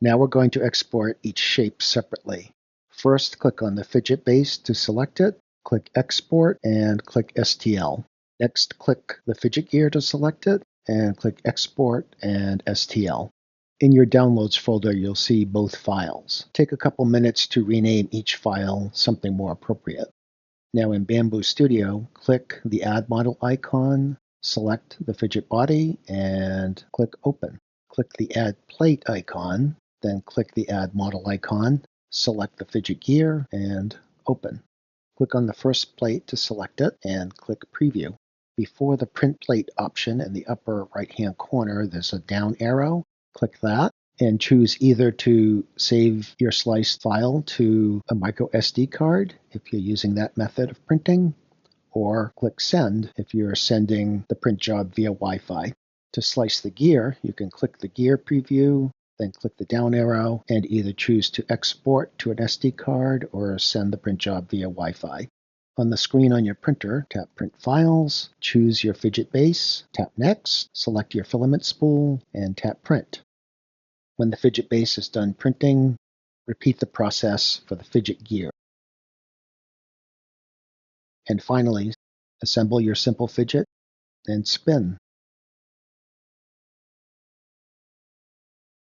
Now we're going to export each shape separately. First, click on the fidget base to select it, click Export, and click STL. Next, click the fidget gear to select it, and click Export and STL. In your Downloads folder, you'll see both files. Take a couple minutes to rename each file something more appropriate. Now in Bamboo Studio, click the Add Model icon, select the fidget body, and click Open. Click the Add Plate icon, then click the Add Model icon, select the fidget gear, and Open. Click on the first plate to select it, and click Preview. Before the Print Plate option in the upper right-hand corner, there's a down arrow. Click that, and choose either to save your sliced file to a micro SD card if you're using that method of printing, or click Send if you're sending the print job via Wi-Fi. To slice the gear, you can click the gear preview, then click the down arrow, and either choose to export to an SD card or send the print job via Wi-Fi. On the screen on your printer, tap Print Files, choose your fidget base, tap Next, select your filament spool, and tap Print. When the fidget base is done printing, repeat the process for the fidget gear. And finally, assemble your simple fidget and spin.